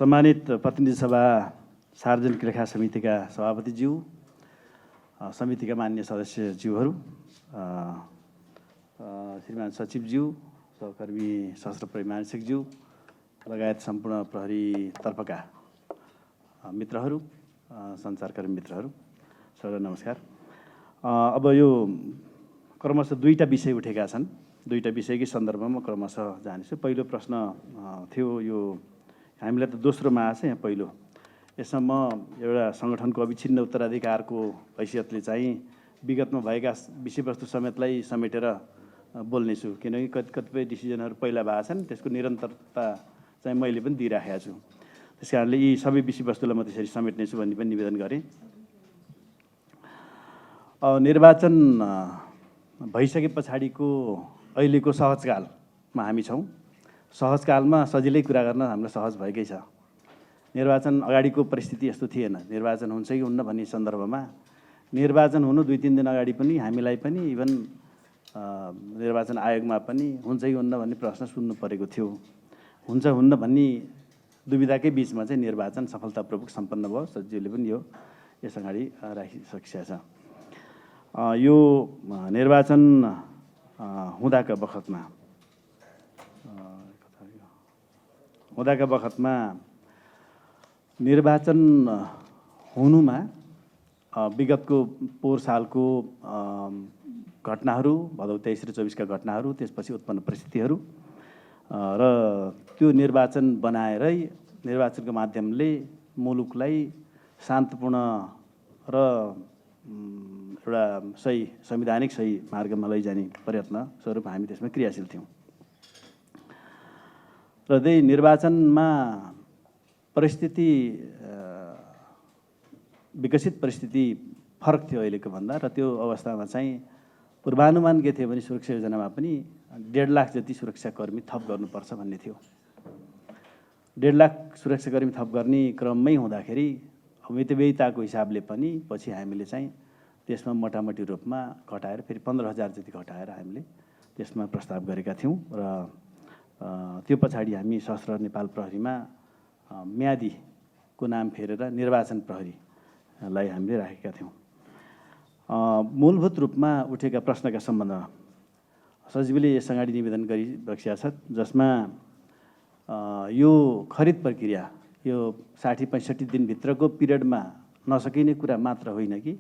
सम्मानित प्रतिनिधि सभा सार्वजनिक लेखा समितिका सभापतिज्यू, समितिका मान्य सदस्यज्यूहरू, श्रीमान सचिवज्यू, सहकर्मी सशस्त्र प्रहरी महानिरीक्षकज्यू लगायत सम्पूर्ण प्रहरीतर्फका मित्रहरू, सञ्चारकर्मी मित्रहरू, सबैलाई नमस्कार। अब यो क्रमशः दुईटा विषय उठेका छन्। दुईटा विषयकै सन्दर्भमा क्रमशः जानेछु। पहिलो प्रश्न थियो, यो हामीलाई त दोस्रोमा आछ, यहाँ पहिलो यसमा एउटा सङ्गठनको अविच्छिन्न उत्तराधिकारको हैसियतले चाहिँ विगतमा भएका विषयवस्तु समेतलाई समेटेर बोल्नेछु, किनकि कतिपय डिसिजनहरू पहिला भएका छन्, त्यसको निरन्तरता चाहिँ मैले पनि दिइराखेको छु। त्यस कारणले यी सबै विषयवस्तुलाई म त्यसरी समेट्नेछु भन्ने पनि निवेदन गरेँ। निर्वाचन भइसके पछाडिको अहिलेको सहजकालमा हामी छौँ। सहजकालमा सजिलै कुरा गर्न हामीलाई सहज भएकै छ। निर्वाचन अगाडिको परिस्थिति यस्तो थिएन। निर्वाचन हुन्छ कि हुन्न भन्ने सन्दर्भमा निर्वाचन हुनु 2-3 दिन अगाडि पनि हामीलाई पनि इभन निर्वाचन आयोगमा पनि हुन्छ कि हुन्न भन्ने प्रश्न सुन्नु परेको थियो। हुन्छ हुन्न भन्ने दुविधाकै बिचमा चाहिँ निर्वाचन सफलतापूर्वक सम्पन्न भयो। सचिवले पनि यो यस अगाडि राखिसकेको छ। यो निर्वाचन हुँदाका बखतमा निर्वाचन हुनुमा विगतको पोहोर सालको घटनाहरू, भदौ 23 र 24 का घटनाहरू, त्यसपछि उत्पन्न परिस्थितिहरू र त्यो निर्वाचन बनाएरै निर्वाचनको माध्यमले मुलुकलाई शान्तपूर्ण र एउटा सही संवैधानिक सही मार्गमा लैजाने प्रयत्न स्वरूप हामी त्यसमा क्रियाशील थियौँ। र त्यही निर्वाचनमा परिस्थिति विकसित परिस्थिति फरक थियो अहिलेको भन्दा, र त्यो अवस्थामा चाहिँ पूर्वानुमान के थियो भने सुरक्षा योजनामा पनि 1.5 लाख जति सुरक्षाकर्मी थप गर्नुपर्छ भन्ने थियो। 1.5 लाख सुरक्षाकर्मी थप गर्ने क्रममै हुँदाखेरि मितव्ययिताको हिसाबले पनि पछि हामीले चाहिँ त्यसमा मोटामोटी रूपमा घटाएर फेरि 15,000 जति घटाएर हामीले त्यसमा प्रस्ताव गरेका थियौँ। र त्यो पछाडि हामी सशस्त्र नेपाल प्रहरीमा म्यादीको नाम फेरेर निर्वाचन प्रहरीलाई हामीले राखेका थियौँ। मूलभूत रूपमा उठेका प्रश्नका सम्बन्धमा सचिवले यस अगाडि निवेदन गरिबक्सेका छ, जसमा यो खरिद प्रक्रिया यो 60-65 दिनभित्रको पिरियडमा नसकिने कुरा मात्र होइन कि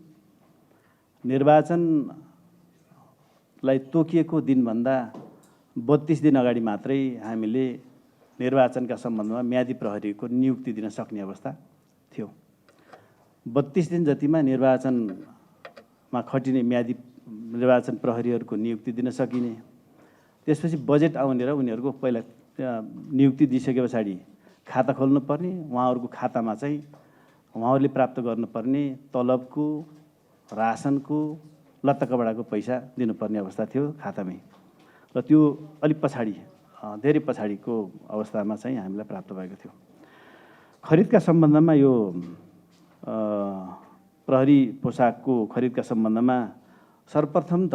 निर्वाचनलाई तोकिएको दिनभन्दा 32 दिन अगाडि मात्रै हामीले निर्वाचनका सम्बन्धमा म्यादी प्रहरीको नियुक्ति दिन सक्ने अवस्था थियो। 32 दिन जतिमा निर्वाचनमा खटिने म्यादी निर्वाचन प्रहरीहरूको नियुक्ति दिन सकिने, त्यसपछि बजेट आउने र उनीहरूको पहिला नियुक्ति दिइसके पछाडि खाता खोल्नुपर्ने, उहाँहरूको खातामा चाहिँ उहाँहरूले प्राप्त गर्नुपर्ने तलबको, रासनको, लत्ता कपडाको पैसा दिनुपर्ने अवस्था थियो खातामै। र त्यो अलिक पछाडि धेरै पछाडिको अवस्थामा चाहिँ हामीलाई प्राप्त भएको थियो। खरिदका सम्बन्धमा यो प्रहरी पोसाकको खरिदका सम्बन्धमा सर्वप्रथम त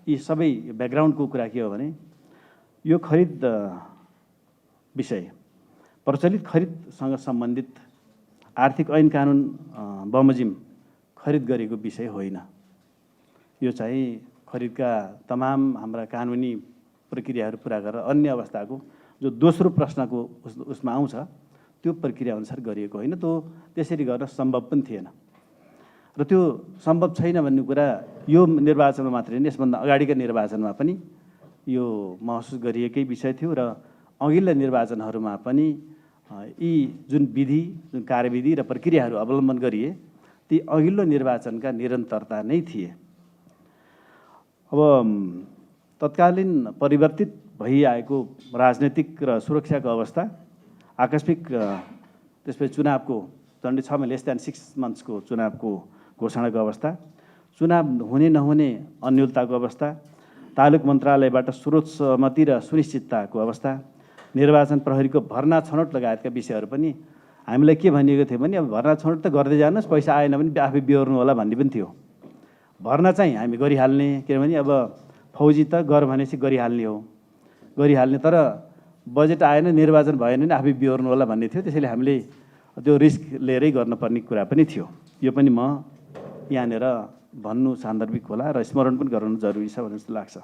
यी सबै ब्याकग्राउन्डको कुरा के हो भने यो खरिद विषय प्रचलित खरिदसँग सम्बन्धित आर्थिक ऐन कानुन बमोजिम खरिद गरेको विषय होइन। यो चाहिँ खरिदका तमाम हाम्रा कानुनी प्रक्रियाहरू पुरा गरेर अन्य अवस्थाको जो दोस्रो प्रश्नको उसमा आउँछ त्यो प्रक्रिया अनुसार गरिएको होइन। त्यो त्यसरी गर्न सम्भव पनि थिएन र त्यो सम्भव छैन भन्ने कुरा यो निर्वाचनमा मात्रै होइन, यसभन्दा अगाडिका निर्वाचनमा पनि यो महसुस गरिएकै विषय थियो। र अघिल्ला निर्वाचनहरूमा पनि यी जुन विधि, जुन कार्यविधि र प्रक्रियाहरू अवलम्बन गरिए ती अघिल्लो निर्वाचनका निरन्तरता नै थिए। अब तत्कालीन परिवर्तित भइआएको राजनैतिक र सुरक्षाको अवस्था, आकस्मिक त्यसपछि चुनावको झन्डै 6 महिना लेस देन 6 मन्थ्सको चुनावको घोषणाको अवस्था, चुनाव हुने नहुने अन्योलताको अवस्था, तालुक मन्त्रालयबाट स्रोत सहमति र सुनिश्चितताको अवस्था, निर्वाचन प्रहरीको भर्ना छनौट लगायतका विषयहरू पनि हामीलाई के भनिएको थियो भने अब भर्ना छनौट त गर्दै जानुहोस्, पैसा आएन भने आफै बिहोर्नु होला भन्ने पनि थियो। भर्ना चाहिँ हामी गरिहाल्ने, किनभने अब फौजी त गर भनेपछि गरिहाल्ने हो, गरिहाल्ने। तर बजेट आएन निर्वाचन भएन नि आफै बिहोर्नु होला भन्ने थियो। त्यसैले हामीले त्यो रिस्क लिएरै गर्नुपर्ने कुरा पनि थियो। यो पनि म यहाँनिर भन्नु सान्दर्भिक होला र स्मरण पनि गराउनु जरुरी छ भन्ने जस्तो लाग्छ।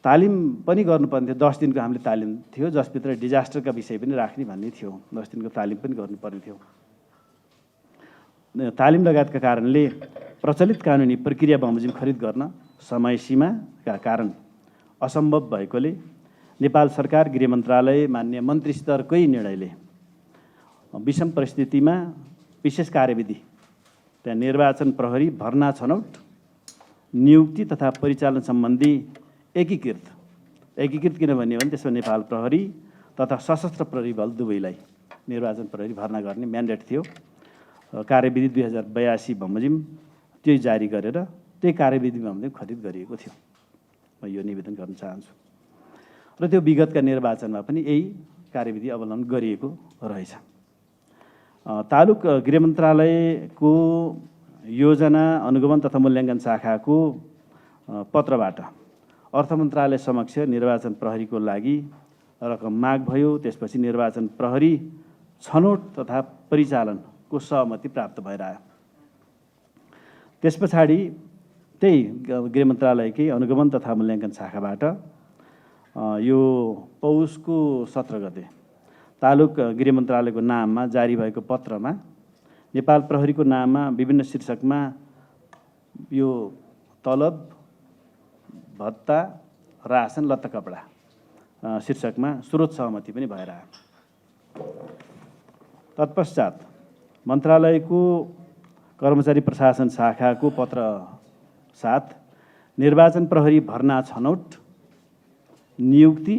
तालिम पनि गर्नुपर्ने थियो। 10 दिनको हामीले तालिम थियो, जसभित्र डिजास्टरका विषय पनि राख्ने भन्ने थियो। 10 दिनको तालिम पनि गर्नुपर्ने थियो। तालिम लगायतका कारणले प्रचलित कानुनी प्रक्रिया बमोजिम खरिद गर्न समय सीमाका कारण असम्भव भएकोले नेपाल सरकार गृह मन्त्रालय मान्य मन्त्री स्तरकै निर्णयले विषम परिस्थितिमा विशेष कार्यविधि त्यहाँ निर्वाचन प्रहरी भर्ना छनौट नियुक्ति तथा परिचालन सम्बन्धी एकीकृत किनभने हो भने त्यसमा नेपाल प्रहरी तथा सशस्त्र प्रहरी बल दुवैलाई निर्वाचन प्रहरी भर्ना गर्ने म्यान्डेट थियो। कार्यविधि 2082 बमोजिम त्यो जारी गरेर त्यही कार्यविधि बमोजिम खरिद गरिएको थियो। म यो निवेदन गर्न चाहन्छु र त्यो विगतका निर्वाचनमा पनि यही कार्यविधि अवलम्बन गरिएको रहेछ। तालुक गृह मन्त्रालयको योजना अनुगमन तथा मूल्याङ्कन शाखाको पत्रबाट अर्थ मन्त्रालय समक्ष निर्वाचन प्रहरीको लागि रकम माग भयो। त्यसपछि निर्वाचन प्रहरी छनौट तथा परिचालनको सहमति प्राप्त भएर आयो। त्यस पछाडि त्यही गृह मन्त्रालयकै अनुगमन तथा मूल्याङ्कन शाखाबाट यो पौषको 17 गते तालुक गृह मन्त्रालयको नाममा जारी भएको पत्रमा नेपाल प्रहरीको नाममा विभिन्न शीर्षकमा यो तलब भत्ता रासन लत्ता कपडा शीर्षकमा स्रोत सहमति पनि भएर आयो। तत्पश्चात मन्त्रालयको कर्मचारी प्रशासन शाखाको पत्र साथ निर्वाचन प्रहरी भर्ना छनौट नियुक्ति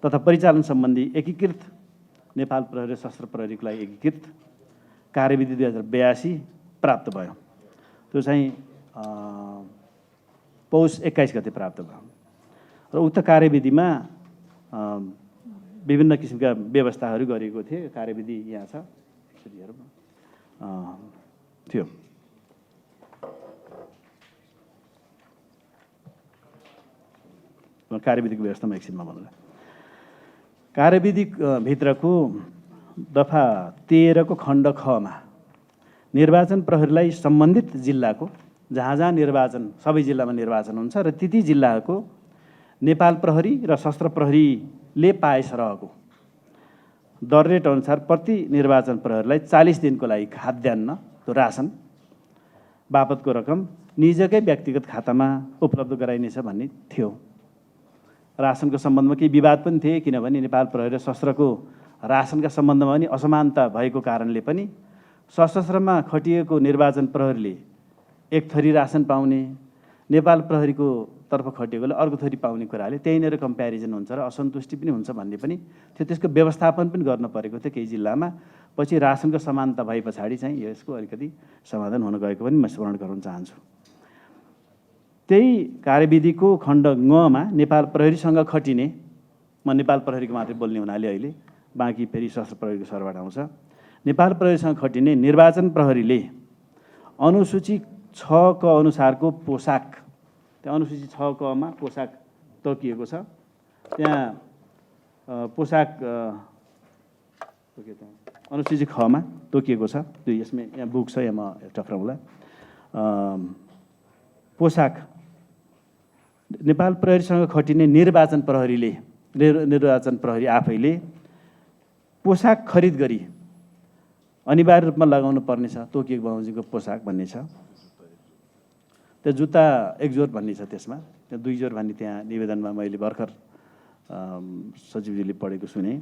तथा परिचालन सम्बन्धी एकीकृत नेपाल प्रहरी र सशस्त्र प्रहरीको लागि एकीकृत कार्यविधि 2082 प्राप्त भयो। त्यो चाहिँ पौष 21 गते प्राप्त भयो र उक्त कार्यविधिमा विभिन्न किसिमका व्यवस्थाहरू गरिएको थिए। कार्यविधि यहाँ छ, एकचोटि हेरौँ थियो। कार्यविधिको व्यवस्थामा एकछिनमा भन्नुला। कार्यविधि भित्रको दफा 13 को खण्ड खमा निर्वाचन प्रहरीलाई सम्बन्धित जिल्लाको जहाँ जहाँ निर्वाचन सबै जिल्लामा निर्वाचन हुन्छ र ती जिल्लाको नेपाल प्रहरी र सशस्त्र प्रहरीले पाए सरहको दर रेट अनुसार प्रति निर्वाचन प्रहरीलाई 40 दिनको लागि खाद्यान्न त्यो रासन बापतको रकम निजकै व्यक्तिगत खातामा उपलब्ध गराइनेछ भन्ने थियो। रासनको सम्बन्धमा केही विवाद पनि थिए, किनभने नेपाल प्रहरी र सशस्त्रको रासनका सम्बन्धमा पनि असमानता भएको कारणले पनि सशस्त्रमा खटिएको निर्वाचन प्रहरीले एक थरी रासन पाउने, नेपाल प्रहरीको तर्फ खटिएकोले अर्को थरी पाउने कुराले त्यहीँनिर कम्प्यारिजन हुन्छ र असन्तुष्टि पनि हुन्छ भन्ने पनि थियो। त्यसको व्यवस्थापन पनि गर्न परेको थियो केही जिल्लामा। पछि रासनको समानता भए पछाडि चाहिँ यसको अलिकति समाधान हुन गएको पनि म स्मरण गराउन चाहन्छु। त्यही कार्यविधिको खण्ड ङमा नेपाल प्रहरीसँग खटिने, म नेपाल प्रहरीको मात्रै बोल्ने हुनाले अहिले बाँकी फेरि सशस्त्र प्रहरीको सरबाट आउँछ। नेपाल प्रहरीसँग खटिने निर्वाचन प्रहरीले अनुसूची 6 क अनुसारको पोसाक, त्यहाँ अनुसूची 6 क मा पोसाक तोकिएको छ। त्यहाँ पोसाक अनुसूची 6 मा तोकिएको छ। त्यो यसमा यहाँ बुक छ, यहाँ म टक्राउँला। पोसाक नेपाल प्रहरीसँग खटिने निर्वाचन प्रहरी आफैले पोसाक खरिद गरी अनिवार्य रूपमा लगाउनु पर्नेछ। तोकिएको बमोजिमको पोसाक भन्ने छ। त्यो जुत्ता 1 जोर भन्ने छ, त्यसमा त्यो 2 जोर भन्ने त्यहाँ निवेदनमा मैले भर्खर सचिवजीले पढेको सुने।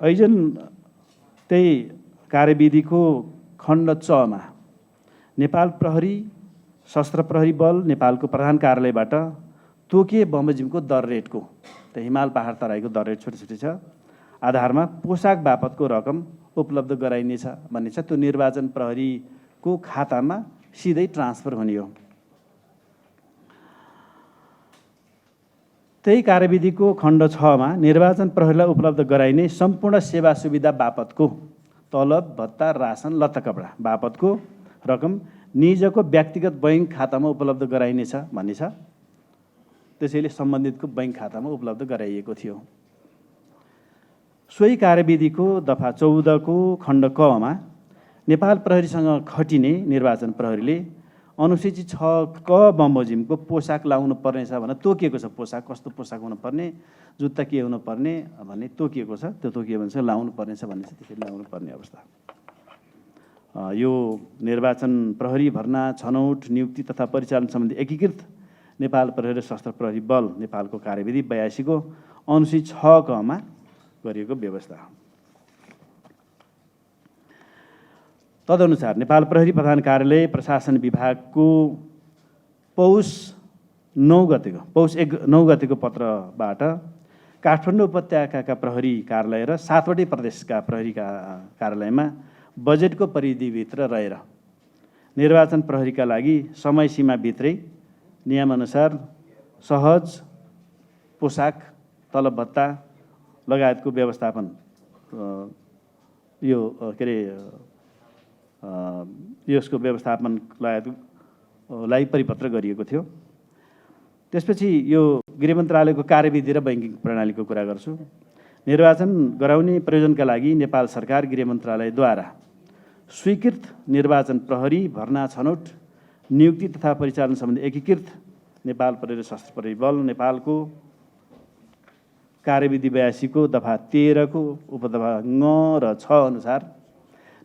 ऐजन त्यही कार्यविधिको खण्ड च मा नेपाल प्रहरी सशस्त्र प्रहरी बल नेपालको प्रधान कार्यालयबाट तोकिए बमोजिमको दर रेटको, त्यो हिमाल पहाड तराईको दर रेट छुट्टी छ आधारमा पोसाक बापतको रकम उपलब्ध गराइनेछ भन्ने छ। त्यो निर्वाचन प्रहरीको खातामा सिधै ट्रान्सफर हुने हो। त्यही कार्यविधिको खण्ड 6 मा निर्वाचन प्रहरीलाई उपलब्ध गराइने सम्पूर्ण सेवा सुविधा बापतको तलब भत्ता रासन लत्ता कपडा बापतको रकम निजको व्यक्तिगत बैंक खातामा उपलब्ध गराइनेछ भन्ने छ। त्यसैले सम्बन्धितको बैंक खातामा उपलब्ध गराइएको थियो। सोही कार्यविधिको दफा 14 को खण्ड क मा नेपाल प्रहरीसँग खटिने निर्वाचन प्रहरीले अनुसूची 6 क बमोजिमको पोसाक लाउनु पर्नेछ भनेर तोकिएको छ। पोसाक कस्तो पोसाक हुनुपर्ने, जुत्ता के हुनुपर्ने भन्ने तोकिएको छ। त्यो तोकियो भने चाहिँ लाउनु पर्नेछ भन्ने चाहिँ त्यसरी लाउनु पर्ने अवस्था। यो निर्वाचन प्रहरी भर्ना, छनौट, नियुक्ति तथा परिचालन सम्बन्धी एकीकृत नेपाल प्रहरी सशस्त्र प्रहरी बल नेपालको कार्यविधि 82 को अनुसूची 6 क मा गरिएको व्यवस्था। तदनुसार नेपाल प्रहरी प्रधान कार्यालय प्रशासन विभागको पौष 9 गतेको पत्रबाट काठमाडौँ उपत्यकाका प्रहरी कार्यालय र 7वटै प्रदेशका प्रहरी कार्यालयमा बजेटको परिधिभित्र रहेर निर्वाचन प्रहरीका लागि समय सीमाभित्रै नियमअनुसार सहज पोसाक, तलब भत्ता लगायतको व्यवस्थापन यसको व्यवस्थापन लगायतलाई परिपत्र गरिएको थियो। त्यसपछि यो गृह मन्त्रालयको कार्यविधि र बैंकिङ प्रणालीको कुरा गर्छु। निर्वाचन गराउने प्रयोजनका लागि नेपाल सरकार गृह मन्त्रालयद्वारा स्वीकृत निर्वाचन प्रहरी भर्ना, छनौट, नियुक्ति तथा परिचालन सम्बन्धी एकीकृत नेपाल प्रहरी सशस्त्र प्रहरी बल नेपालको कार्यविधि 82 को दफा 13 को उपदफा ङ र 6 अनुसार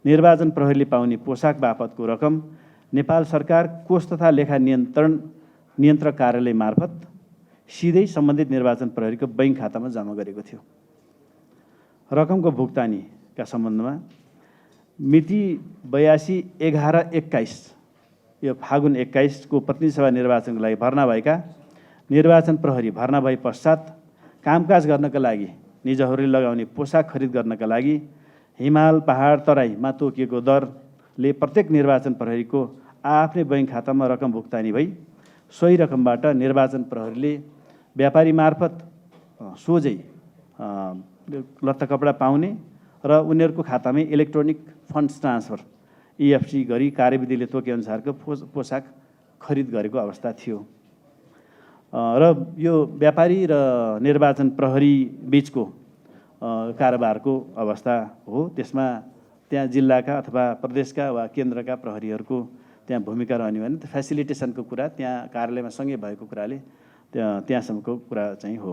निर्वाचन प्रहरीले पाउने पोसाक बापतको रकम नेपाल सरकार कोष तथा लेखा नियन्त्रक कार्यालय मार्फत सिधै सम्बन्धित निर्वाचन प्रहरीको बैंक खातामा जम्मा गरेको थियो। रकमको भुक्तानीका सम्बन्धमा मिति 82/11/21 यो फागुन 21 को प्रतिनिधि सभा निर्वाचनको लागि भर्ना भएका निर्वाचन प्रहरी भर्ना भए पश्चात कामकाज गर्नका लागि निजहरूले लगाउने पोसाक खरिद गर्नका लागि हिमाल, पहाड, तराईमा तोकिएको दरले प्रत्येक निर्वाचन प्रहरीको आफ्नै बैंक खातामा रकम भुक्तानी भई सोही रकमबाट निर्वाचन प्रहरीले व्यापारी मार्फत सोझै लत्ता कपडा पाउने र उनीहरूको खातामै इलेक्ट्रोनिक फन्ड्स ट्रान्सफर EFT गरी कार्यविधिले तोकेअनुसारको पोसाक खरिद गरेको अवस्था थियो। र यो व्यापारी र निर्वाचन प्रहरी बीचको कारोबारको अवस्था हो। त्यसमा त्यहाँ जिल्लाका अथवा प्रदेशका वा केन्द्रका प्रहरीहरूको त्यहाँ भूमिका रहने भने फेसिलिटेसनको कुरा त्यहाँ कार्यालयमा सँगै भएको कुराले त्यहाँसम्मको कुरा चाहिँ हो।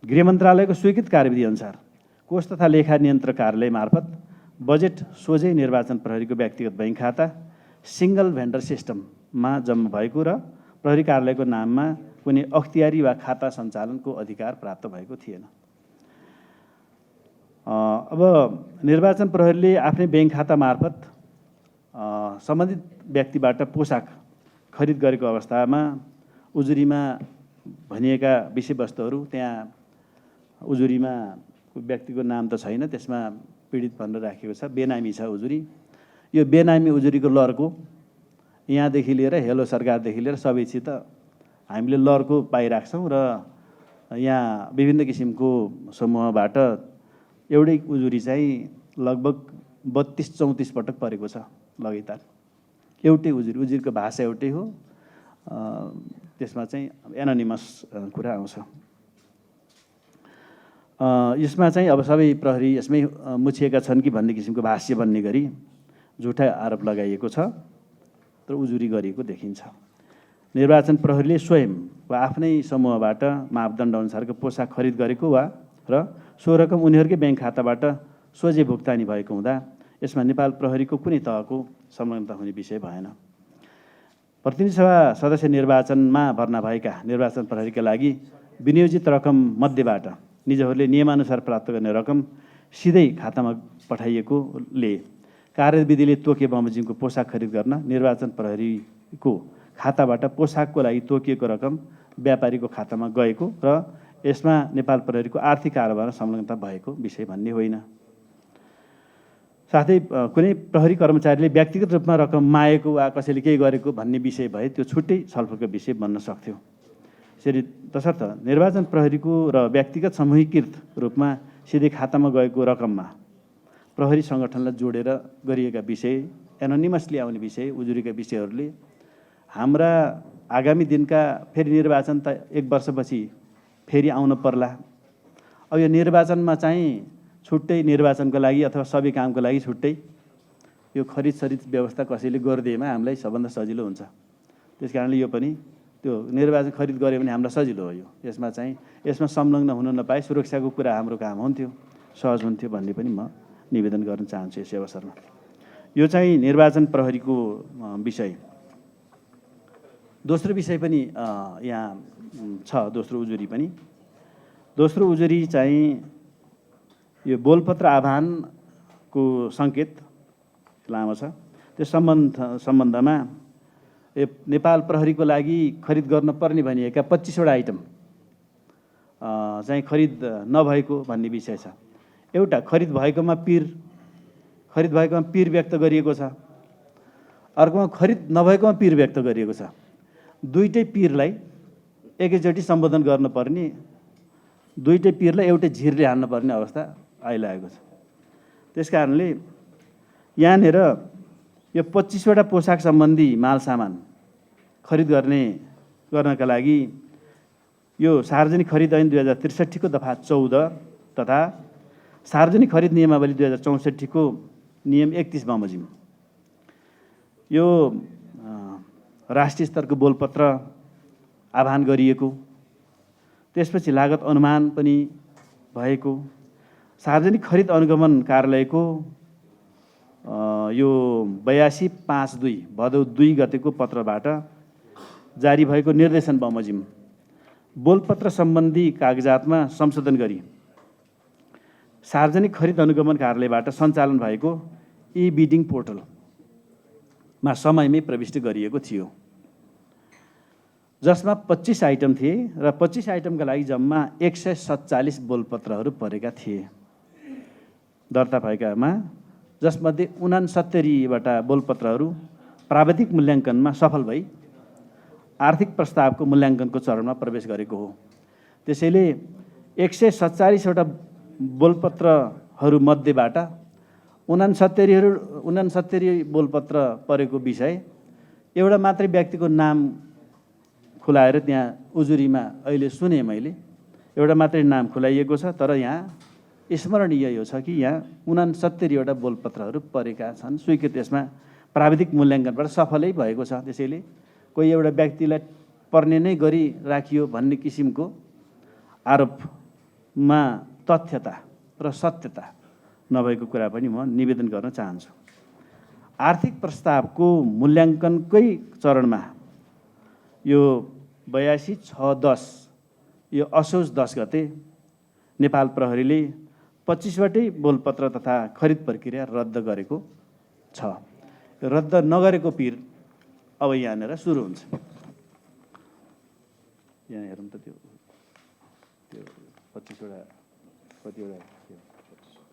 गृह मन्त्रालयको स्वीकृत कार्यविधि अनुसार कोष तथा लेखा नियन्त्रक कार्यालय मार्फत बजेट सोझै निर्वाचन प्रहरीको व्यक्तिगत बैंक खाता सिंगल भेन्डर सिस्टममा जम्मा भएको र प्रहरी कार्यालयको नाममा कुनै अख्तियारी वा खाता सञ्चालनको अधिकार प्राप्त भएको थिएन। अब निर्वाचन प्रहरीले आफ्नै बैंक खाता मार्फत सम्बन्धित व्यक्तिबाट पोसाक खरिद गरेको अवस्थामा उजुरीमा भनिएका विषयवस्तुहरू त्यहाँ उजुरीमा व्यक्तिको नाम त छैन, त्यसमा पीडित भनेर राखेको छ, बेनामी छ उजुरी। यो बेनामी उजुरीको लर्को यहाँदेखि लिएर हेलो सरकारदेखि लिएर सबैसित हामीले लर्को पाइराख्छौँ र यहाँ विभिन्न किसिमको समूहबाट एउटै उजुरी चाहिँ लगभग 32-34 पटक परेको छ लगातार। एउटै उजुरीको भाषा एउटै हो, त्यसमा चाहिँ एनोनिमस कुरा आउँछ। यसमा चाहिँ अब सबै प्रहरी यसमै मुछिएका छन् कि भन्ने किसिमको भाष्य बन्ने गरी झुटा आरोप लगाइएको छ तर उजुरी गरिएको देखिन्छ। निर्वाचन प्रहरीले स्वयं वा आफ्नै समूहबाट मापदण्ड अनुसारको पोसाक खरिद गरेको वा र सो रकम उनीहरूकै बैंक खाताबाट सोझै भुक्तानी भएको हुँदा यसमा नेपाल प्रहरीको कुनै तहको संलग्नता हुने विषय भएन। प्रतिनिधि सभा सदस्य निर्वाचनमा भर्ना भएका निर्वाचन प्रहरीका लागि विनियोजित रकम मध्येबाट निजहरूले नियमानुसार प्राप्त गर्ने रकम सिधै खातामा पठाइएकोले कार्यविधिले तोके बमोजिमको पोसाक खरिद गर्न निर्वाचन प्रहरीको खाताबाट पोसाकको लागि तोकिएको रकम व्यापारीको खातामा गएको र यसमा नेपाल प्रहरीको आर्थिक कारोबारमा संलग्नता भएको विषय भन्ने होइन। साथै कुनै प्रहरी कर्मचारीले व्यक्तिगत रूपमा रकम मागेको वा कसैले केही गरेको भन्ने विषय भए त्यो छुट्टै छलफलको विषय बन्न सक्थ्यो। तसर्थ निर्वाचन प्रहरीको र व्यक्तिगत समूहीकृत रूपमा सिधै खातामा गएको रकममा प्रहरी सङ्गठनलाई जोडेर गरिएका विषय, एनोनिमसली आउने विषय, उजुरीका विषयहरूले हाम्रा आगामी दिनका फेरि निर्वाचन त 1 वर्षपछि फेरि आउन पर्ला। अब यो निर्वाचनमा चाहिँ छुट्टै निर्वाचनको लागि अथवा सबै कामको लागि छुट्टै यो खरिद सरिद व्यवस्था कसैले गरिदिएमा हामीलाई सबभन्दा सजिलो हुन्छ। त्यस कारणले यो पनि त्यो निर्वाचन खरिद गऱ्यो भने हामीलाई सजिलो हो। यसमा संलग्न हुन नपाए सुरक्षाको कुरा हाम्रो काम हुन्थ्यो, सहज हुन्थ्यो भन्ने पनि म निवेदन गर्न चाहन्छु यस अवसरमा। यो चाहिँ निर्वाचन प्रहरीको विषय। दोस्रो विषय पनि यहाँ छ, दोस्रो उजुरी पनि। दोस्रो उजुरी चाहिँ यो बोलपत्र आह्वानको सङ्केत लामो छ। त्यो सम्बन्धमा नेपाल प्रहरीको लागि खरिद गर्न पर्ने भनिएका 25वटा आइटम चाहिँ खरिद नभएको भन्ने विषय छ। एउटा खरिद भएकोमा पिर व्यक्त गरिएको छ, अर्कोमा खरिद नभएकोमा पिर व्यक्त गरिएको छ। दुईटै पिरलाई एकैचोटि सम्बोधन गर्नुपर्ने, दुईटै पिरलाई एउटै झिरले हान्नुपर्ने अवस्था आइरहेको छ। त्यस कारणले यहाँनिर यो 25वटा पोसाक सम्बन्धी माल सामान खरिद गर्नका लागि यो सार्वजनिक खरिद ऐन 2063 को दफा 14 तथा सार्वजनिक खरिद नियमावली 2064 को नियम 31 बमोजिम यो राष्ट्रिय स्तरको बोलपत्र आह्वान गरिएको, त्यसपछि लागत अनुमान पनि भएको, सार्वजनिक खरिद अनुगमन कार्यालयको यो 82/5/2 भदौ 2 गतेको पत्रबाट जारी भएको निर्देशन बमोजिम बोलपत्र सम्बन्धी कागजातमा संशोधन गरी सार्वजनिक खरिद अनुगमन कार्यालयबाट सञ्चालन भएको ई-बिडिङ पोर्टलमा समयमै प्रविष्ट गरिएको थियो, जसमा 25 आइटम थिए र 25 आइटमका लागि जम्मा 147 बोलपत्रहरू परेका थिए दर्ता भएकामा, जसमध्ये 69वटा बोलपत्रहरू प्राविधिक मूल्याङ्कनमा सफल भई आर्थिक प्रस्तावको मूल्याङ्कनको चरणमा प्रवेश गरेको हो। त्यसैले 147वटा बोलपत्रहरू मध्येबाट 69 बोलपत्र परेको विषय एउटा मात्रै व्यक्तिको नाम खुलाएर त्यहाँ उजुरीमा अहिले सुने मैले, एउटा मात्रै नाम खुलाइएको छ। तर यहाँ स्मरणीय यो छ कि यहाँ 69वटा बोलपत्रहरू परेका छन्, स्वीकृत यसमा प्राविधिक मूल्याङ्कनबाट सफलै भएको छ। त्यसैले कोही एउटा व्यक्तिलाई पर्ने नै गरी राखियो भन्ने किसिमको आरोपमा तथ्यता र सत्यता नभएको कुरा पनि म निवेदन गर्न चाहन्छु। आर्थिक प्रस्तावको मूल्याङ्कनकै चरणमा यो 82/6/10 यो असोज 10 गते नेपाल प्रहरीले 25वटै बोलपत्र तथा खरिद प्रक्रिया रद्द गरेको छ। रद्द नगरेको पिर अब यहाँनिर सुरु हुन्छ। यहाँ हेरौँ त त्यो 25वटा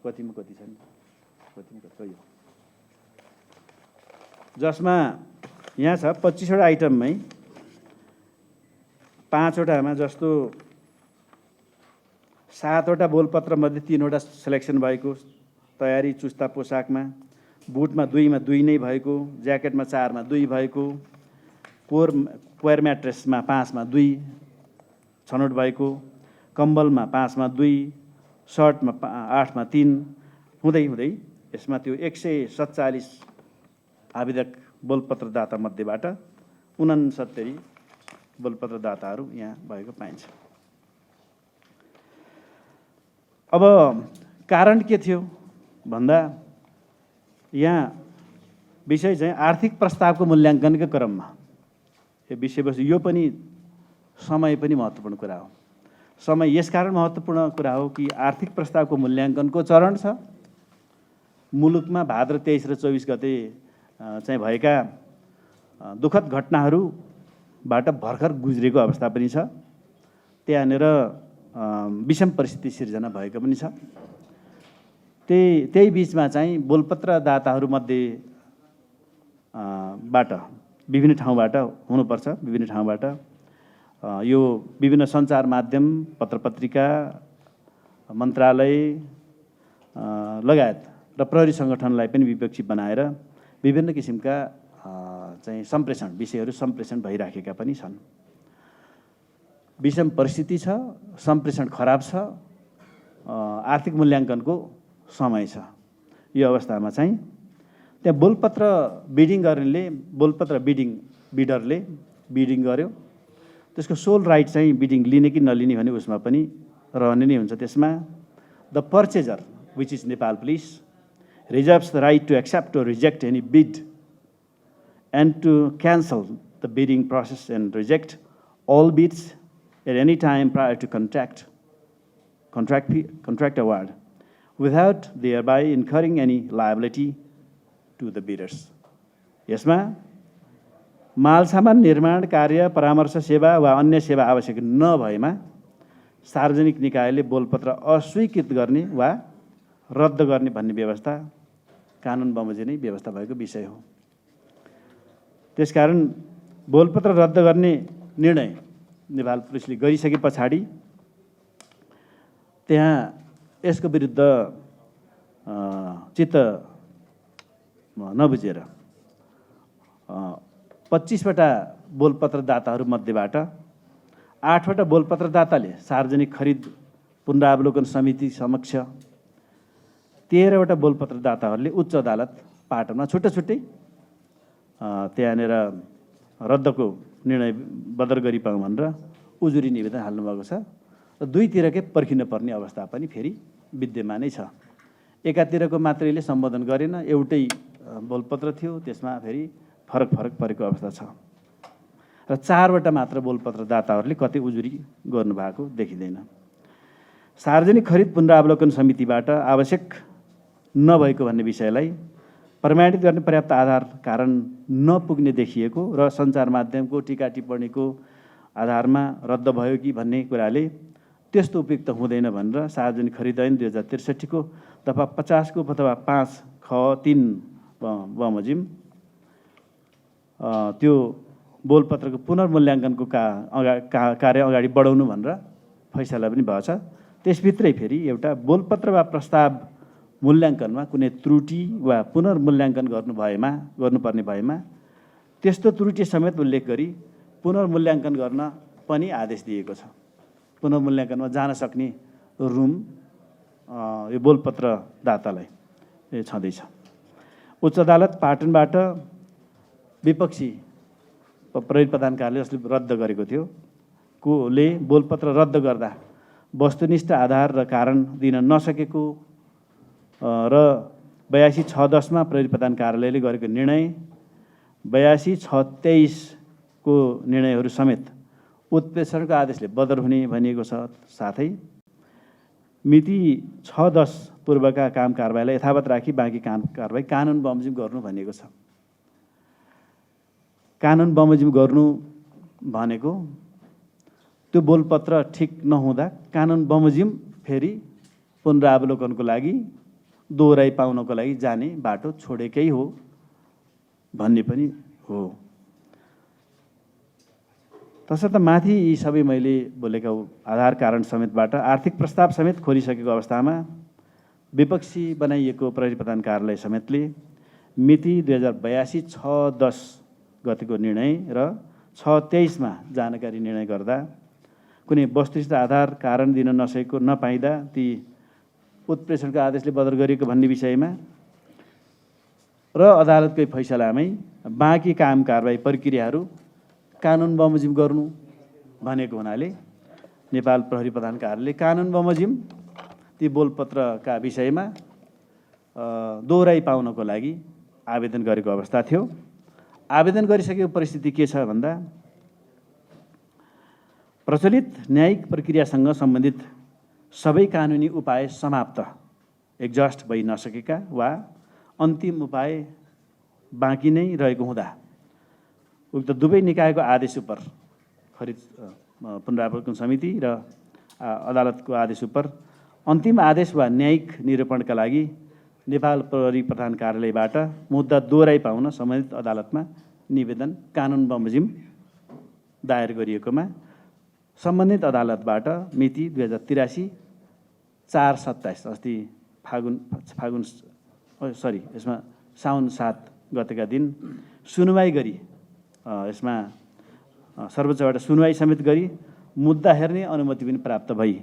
कतिमा कति छन्, कतिमा कति, जसमा यहाँ छ 25वटा आइटममै 5वटामा जस्तो 7वटा बोलपत्र मध्ये 3वटा सिलेक्सन भएको, तयारी चुस्ता पोसाकमा, बुटमा 2मा 2 नै भएको, ज्याकेटमा 4मा 2 भएको, कोयर म्याट्रेसमा 5मा 2 छनौट भएको, कम्बलमा 5मा 2, सर्टमा 8मा 3 हुँदै यसमा त्यो 147 आवेदक बोलपत्र दाता मध्येबाट 69 बोलपत्र दाताहरू यहाँ भएको पाइन्छ। अब कारण के थियो भन्दा यहाँ विषय चाहिँ आर्थिक प्रस्तावको मूल्याङ्कनका क्रममा यो विषयवस्तु, यो पनि समय पनि महत्त्वपूर्ण कुरा हो। समय यसकारण महत्त्वपूर्ण कुरा हो कि आर्थिक प्रस्तावको मूल्याङ्कनको चरण छ। मुलुकमा भाद्र 23 र 24 गते चाहिँ भएका दुःखद घटनाहरूबाट भर्खर गुज्रेको अवस्था पनि छ। त्यहाँनिर विषम परिस्थिति सिर्जना भएको पनि छ। त्यही बिचमा चाहिँ बोलपत्र दाताहरूमध्ये बाट विभिन्न ठाउँबाट हुनुपर्छ, विभिन्न ठाउँबाट यो विभिन्न सञ्चार माध्यम, पत्रपत्रिका, मन्त्रालय लगायत र प्रहरी सङ्गठनलाई पनि विपक्षी बनाएर विभिन्न किसिमका चाहिँ सम्प्रेषण विषयहरू सम्प्रेषण भइराखेका पनि छन्। विषम परिस्थिति छ, सम्प्रेषण खराब छ, आर्थिक मूल्याङ्कनको समय छ। यो अवस्थामा चाहिँ त्यहाँ बोलपत्र बिडिङ गर्नेले बोलपत्र बिडरले बिडिङ गर्यो, त्यसको सोल राइट चाहिँ बिडिङ लिने कि नलिने भने उसमा पनि रहने नै हुन्छ। त्यसमा the purchaser which is Nepal police reserves the right to accept or reject any bid and to cancel the bidding process and reject all bids at any time prior to contract award without thereby incurring any liability to the bidders. यसमा मालसामान निर्माण कार्य, परामर्श सेवा वा अन्य सेवा आवश्यक नभएमा सार्वजनिक निकायले बोलपत्र अस्वीकृत गर्ने वा रद्द गर्ने भन्ने व्यवस्था कानुन बमोजिम नै व्यवस्था भएको विषय हो। त्यसकारण बोलपत्र रद्द गर्ने निर्णय नेपाल पुलिसले गरिसके पछाडि त्यहाँ यसको विरुद्ध चित्त नबुझेर 25वटा बोलपत्रदाताहरू मध्येबाट 8वटा बोलपत्रदाताले सार्वजनिक खरिद पुनरावलोकन समिति समक्ष 13वटा बोलपत्रदाताहरूले उच्च अदालत पाटनमा छुट्टै त्यहाँनिर रद्दको निर्णय बदर गरिपाउँ भनेर उजुरी निवेदन हाल्नुभएको छ र दुईतिरकै पर्खिनुपर्ने अवस्था पनि फेरि विद्यमानै छ। एकातिरको मात्रैले सम्बोधन गरेन, एउटै बोलपत्र थियो, त्यसमा फेरि फरक परेको अवस्था छ र 4वटा मात्र बोलपत्रदाताहरूले कतै उजुरी गर्नुभएको देखिँदैन। सार्वजनिक खरिद पुनरावलोकन समितिबाट आवश्यक नभएको भन्ने विषयलाई प्रमाणित गर्ने पर्याप्त आधार कारण नपुग्ने देखिएको र सञ्चार माध्यमको टीका टिप्पणीको आधारमा रद्द भयो कि भन्ने कुराले त्यस्तो उपयुक्त हुँदैन भनेर सार्वजनिक खरिद ऐन 2063 को दफा 50 को अथवा 5(ख)(3) बमोजिम त्यो बोलपत्रको पुनर्मूल्याङ्कनको कार्य अगाडि बढाउनु भनेर फैसला पनि भएको छ। त्यसभित्रै फेरि एउटा बोलपत्र वा प्रस्ताव मूल्याङ्कनमा कुनै त्रुटि वा पुनर्मूल्याङ्कन गर्नुपर्ने भएमा त्यस्तो त्रुटि समेत उल्लेख गरी पुनर्मूल्याङ्कन गर्न पनि आदेश दिएको छ। पुनर्मूल्याङ्कनमा जान सक्ने रुम यो बोलपत्रदातालाई छँदैछ। उच्च अदालत पाटनबाट विपक्षी प्रहरी प्रधान कार्यालय जसले रद्द गरेको थियो कोले बोलपत्र रद्द गर्दा वस्तुनिष्ठ आधार र कारण दिन नसकेको र 82/6/10 प्रहरी प्रधान कार्यालयले गरेको निर्णय 82/6/23 को निर्णयहरू समेत उत्प्रेषणको आदेशले बदर हुने भनिएको छ। साथै मिति 6/10 पूर्वका काम कारबाहीलाई यथावत राखी बाँकी काम कारबाही कानुन बमोजिम गर्नु भनिएको छ। कानुन बमोजिम गर्नु भनेको त्यो बोलपत्र ठिक नहुँदा कानुन बमोजिम फेरि पुनरावलोकनको लागि दोहोराइ पाउनको लागि जाने बाटो छोडेकै हो भन्ने पनि हो। तसर्थ माथि यी सबै मैले बोलेका आधार कारण समेतबाट आर्थिक प्रस्ताव समेत खोलिसकेको अवस्थामा विपक्षी बनाइएको प्रहरी प्रधान कार्यालय समेतले मिति 2082/6/10 गतिको निर्णय र 6/23 मा जानकारी निर्णय गर्दा कुनै वस्तुनिष्ठ आधार कारण दिन नसकेको नपाइँदा ती उत्प्रेषणको आदेशले बदर गरिएको भन्ने विषयमा र अदालतकै फैसलामै बाँकी काम कारबाही प्रक्रियाहरू कानुन बमोजिम गर्नु भनेको हुनाले नेपाल प्रहरी प्रधान कार्यालयले कानुन बमोजिम ती बोलपत्रका विषयमा दोहोराइ पाउनको लागि आवेदन गरेको अवस्था थियो। आवेदन गरिसकेको परिस्थिति के छ भन्दा प्रचलित न्यायिक प्रक्रियासँग सम्बन्धित सबै कानुनी उपाय समाप्त एक्जस्ट भइ नसकेका वा अन्तिम उपाय बाँकी नै रहेको हुँदा उक्त दुवै निकायको आदेश उपर खरिद पुनरावलोकन समिति र अदालतको आदेश उपर अन्तिम आदेश वा न्यायिक निरूपणका लागि नेपाल प्रहरी प्रधान कार्यालयबाट मुद्दा दोहोराइ पाउन सम्बन्धित अदालतमा निवेदन कानुन बमोजिम दायर गरिएकोमा सम्बन्धित अदालतबाट मिति 2083/4/27 अस्ति साउन 7 गतेका दिन सुनवाई गरी यसमा सर्वोच्चबाट सुनवाई समेत गरी मुद्दा हेर्ने अनुमति पनि प्राप्त भई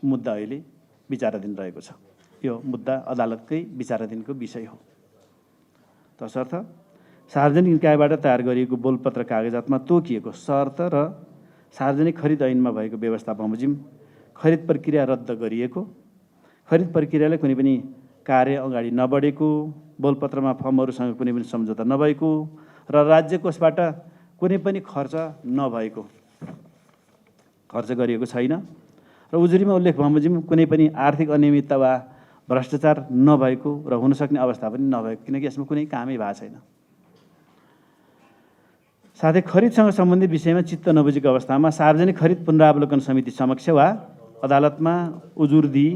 मुद्दा अहिले विचाराधीन रहेको छ। यो मुद्दा अदालतकै विचाराधीनको विषय हो। तसर्थ सार्वजनिक निकायबाट तयार गरिएको बोलपत्र कागजातमा तोकिएको शर्त र सार्वजनिक खरिद ऐनमा भएको व्यवस्था बमोजिम खरिद प्रक्रिया रद्द गरिएको, खरिद प्रक्रियाले कुनै पनि कार्य अगाडि नबढेको, बोलपत्रमा फर्महरूसँग कुनै पनि सम्झौता नभएको र राज्य कोषबाट कुनै पनि खर्च नभएको, खर्च गरिएको छैन र उजुरीमा उल्लेख बमोजिम कुनै पनि आर्थिक अनियमितता वा भ्रष्टाचार नभएको र हुनसक्ने अवस्था पनि नभएको, किनकि यसमा कुनै कामै भएको छैन। साथै खरिदसँग सम्बन्धित विषयमा चित्त नबुझेको अवस्थामा सार्वजनिक खरिद पुनरावलोकन समिति समक्ष वा अदालतमा उजुर दिई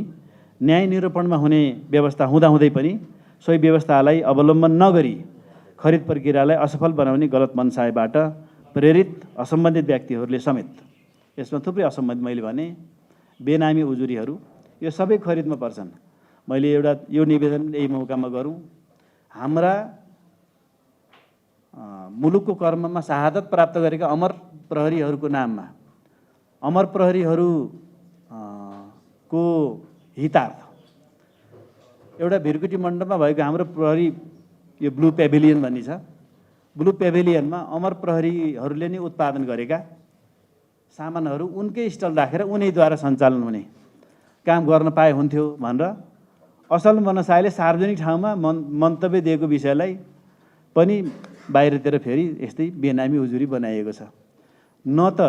न्याय निरूपणमा हुने व्यवस्था हुँदाहुँदै पनि सोही व्यवस्थालाई अवलम्बन नगरी खरिद प्रक्रियालाई असफल बनाउने गलत मनसायबाट प्रेरित असम्बन्धित व्यक्तिहरूले समेत, यसमा थुप्रै असम्बन्धित मैले भने बेनामी उजुरीहरू यो सबै खरिदमा पर्छन्। मैले एउटा यो निवेदन यही मौकामा गरौँ, हाम्रा मुलुकको कर्ममा शहादत प्राप्त गरेका अमर प्रहरीहरूको नाममा अमर प्रहरीहरू को हितार्थ एउटा भिरकुटी मण्डपमा भएको हाम्रो प्रहरी यो ब्लू पेभिलियन भन्ने छ, ब्लू पेभिलियनमा अमर प्रहरीहरूले नै उत्पादन गरेका सामानहरू उनकै स्टल राखेर उनैद्वारा सञ्चालन हुने काम गर्न पाए हुन्थ्यो भनेर असल मनसायले सार्वजनिक ठाउँमा मन्तव्य दिएको विषयलाई पनि बाहिरतिर फेरि यस्तै बेनामी उजुरी बनाइएको छ। न त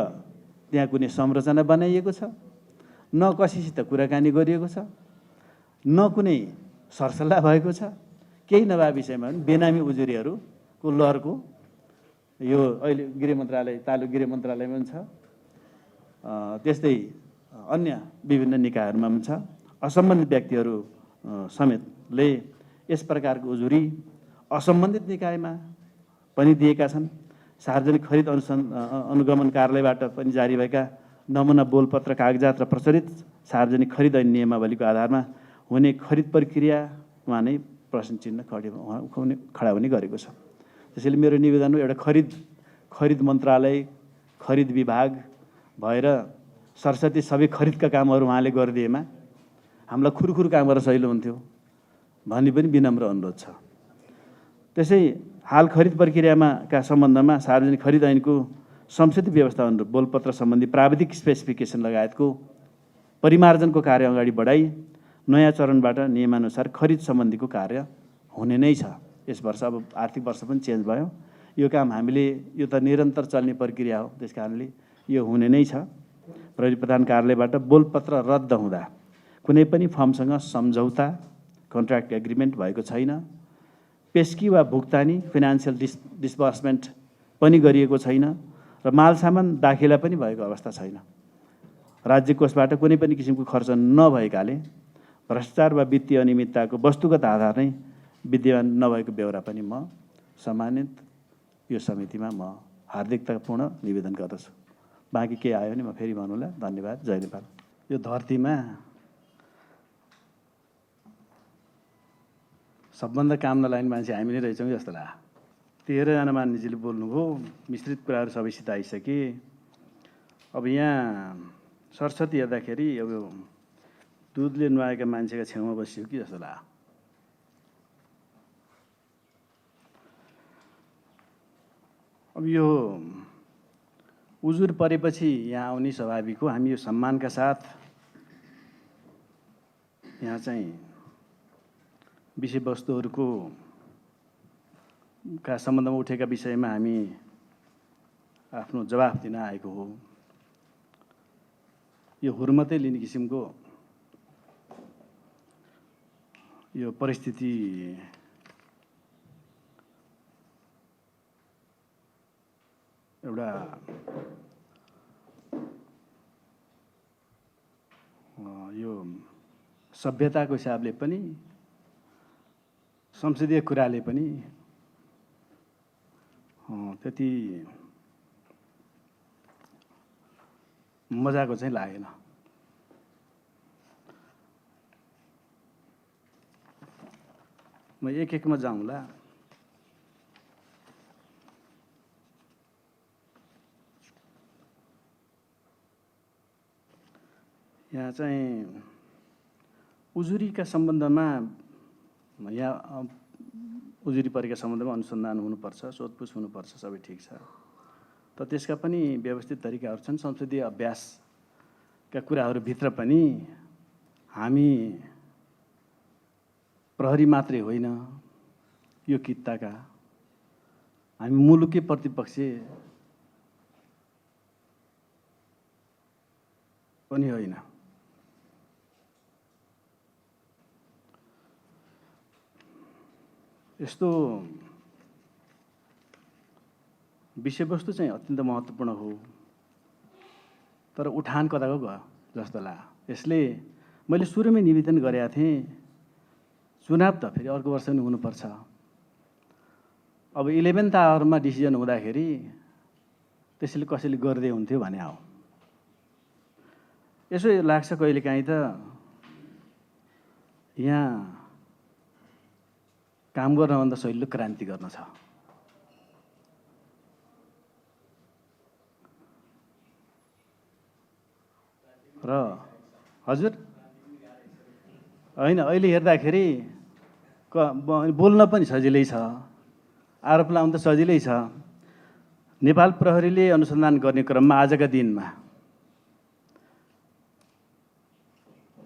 त्यहाँ कुनै संरचना बनाइएको छ, न कसैसित कुराकानी गरिएको छ, न कुनै सरसल्लाह भएको छ, केही नभए विषयमा पनि बेनामी उजुरीहरूको लहरको यो अहिले गृह मन्त्रालय तालुक गृह मन्त्रालयमा पनि छ, त्यस्तै अन्य विभिन्न निकायहरूमा पनि छ। असम्बन्धित व्यक्तिहरू समेतले यस प्रकारको उजुरी असम्बन्धित निकायमा पनि दिएका छन्। सार्वजनिक खरिद अनुगमन कार्यालयबाट पनि जारी भएका नमुना बोलपत्र कागजात र प्रचलित सार्वजनिक खरिद ऐन नियमावलीको आधारमा हुने खरिद प्रक्रियामा नै प्रश्न चिन्ह खडा हुने गरेको छ। त्यसैले मेरो निवेदन हो, एउटा खरिद मन्त्रालय, खरिद विभाग भएर सरस्वती सबै खरिदका कामहरू उहाँले गरिदिएमा हामीलाई खुरखुर काम गर्न सजिलो हुन्थ्यो भन्ने पनि विनम्र अनुरोध छ। त्यसै हाल खरिद प्रक्रियामा का सम्बन्धमा सार्वजनिक खरिद ऐनको संशोधित व्यवस्था अनुरूप बोलपत्र सम्बन्धी प्राविधिक स्पेसिफिकेसन लगायतको परिमार्जनको कार्य अगाडि बढाई नयाँ चरणबाट नियमानुसार खरिद सम्बन्धीको कार्य हुने नै छ। यस वर्ष अब आर्थिक वर्ष पनि चेन्ज भयो, यो काम हामीले यो त निरन्तर चल्ने प्रक्रिया हो, त्यस कारणले यो हुने नै छ। प्रहरी प्रधान कार्यालयबाट बोलपत्र रद्द हुँदा कुनै पनि फर्मसँग सम्झौता कन्ट्र्याक्ट एग्रिमेन्ट भएको छैन, पेस्की वा भुक्तानी फाइनान्सियल डिस्बर्समेन्ट पनि गरिएको छैन र माल सामान दाखिला पनि भएको अवस्था छैन। राज्य कोषबाट कुनै पनि किसिमको खर्च नभएकाले भ्रष्टाचार वा वित्तीय अनियमितताको वस्तुगत आधार नै विद्यमान नभएको बेहोरा पनि म सम्मानित यो समितिमा म हार्दिकतापूर्ण निवेदन गर्दछु। बाँकी के आयो भने म फेरि भन्नुला। धन्यवाद। जय नेपाल। यो धरतीमा सबभन्दा काम नलाग्ने मान्छे हामी नै रहेछौँ जस्तो लाग्यो। 13 जना मान्छेले बोल्नुभयो, मिश्रित कुराहरू सबैसित आइसके। अब यहाँ सरस्वती हेर्दाखेरि अब दुधले नुहाएका मान्छेका छेउमा बसियो कि जस्तो लाग्यो। अब यो उजुर परेपछि यहाँ आउने स्वाभाविक हो। हामी यो सम्मानका साथ यहाँ चाहिँ विषयवस्तुहरूको सम्बन्धमा उठेका विषयमा हामी आफ्नो जवाफ दिन आएको हो। यो हुर्मतै लिने किसिमको यो परिस्थिति एउटा यो सभ्यताको हिसाबले पनि संसदीय कुराले पनि त्यति मजाको चाहिँ लागेन। म एक एकमा जाउँला। यहाँ चाहिँ उजुरीका सम्बन्धमा यहाँ उजुरी परेका सम्बन्धमा अनुसन्धान हुनुपर्छ, सोधपुछ हुनुपर्छ, सबै ठिक छ। तर त्यसका पनि व्यवस्थित तरिकाहरू छन्। संसदीय अभ्यासका कुराहरूभित्र पनि हामी प्रहरी मात्रै होइन, यो कित्ताका हामी मुलुकी प्रतिपक्ष पनि होइन। यस्तो विषयवस्तु चाहिँ अत्यन्त महत्त्वपूर्ण हो, तर उठान कताको गयो जस्तो लाग्यो। यसले मैले सुरुमै निवेदन गरेका थिएँ, चुनाव त फेरि अर्को वर्ष पनि हुनुपर्छ। अब 11th आवरमा डिसिजन हुँदाखेरि त्यसैले कसैले गर्दै हुन्थ्यो भने हो। यसो लाग्छ कहिलेकाहीँ त यहाँ काम गर्नभन्दा सजिलो क्रान्ति गर्न छ। र हजुर होइन, अहिले हेर्दाखेरि बोल्न पनि सजिलै छ, आरोप लाउन त सजिलै छ। नेपाल प्रहरीले अनुसन्धान गर्ने क्रममा आजका दिनमा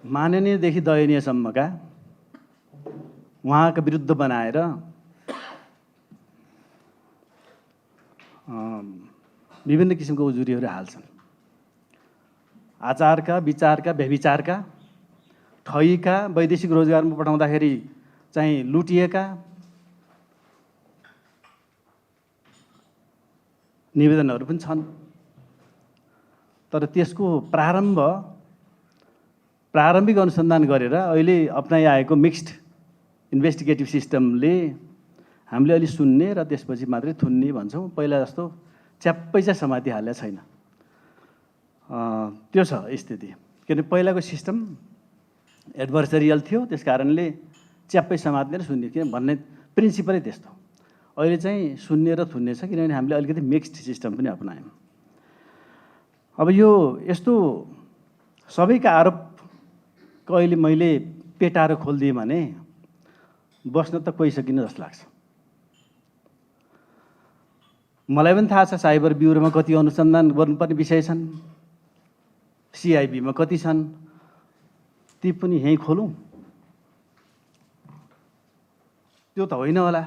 माननीयदेखि दयनीयसम्मका उहाँका विरुद्ध बनाएर विभिन्न किसिमको उजुरीहरू हाल्छन्। आचारका, विचारका, व्यभिचारका, ठगीका, वैदेशिक रोजगारमा पठाउँदाखेरि चाहिँ लुटिएका निवेदनहरू पनि छन्। तर त्यसको प्रारम्भिक अनुसन्धान गरेर अहिले अपनाइआएको मिक्स्ड इन्भेस्टिगेटिभ सिस्टमले हामीले अलि सुन्ने र त्यसपछि मात्रै थुन्ने भन्छौँ। पहिला जस्तो च्याप्पै चाहिँ समातिहालेको छैन। त्यो छ स्थिति। किनभने पहिलाको सिस्टम एडभर्सरियल थियो, त्यस कारणले च्याप्पै समात्ने र सुन्ने किन भन्ने प्रिन्सिपलै त्यस्तो। अहिले चाहिँ सुन्ने र थुन्ने छ, किनभने हामीले अलिकति मिक्स्ड सिस्टम पनि अपनायौँ। अब यो यस्तो सबैका आरोपको अहिले मैले पेटाएर खोलिदिएँ भने बस्न त कोही सकिन्न जस्तो लाग्छ। मलाई पनि थाहा छ साइबर ब्युरोमा कति अनुसन्धान गर्नुपर्ने विषय छन्, सिआइबीमा कति छन्, ती पनि यहीँ खोलौँ? त्यो त होइन होला।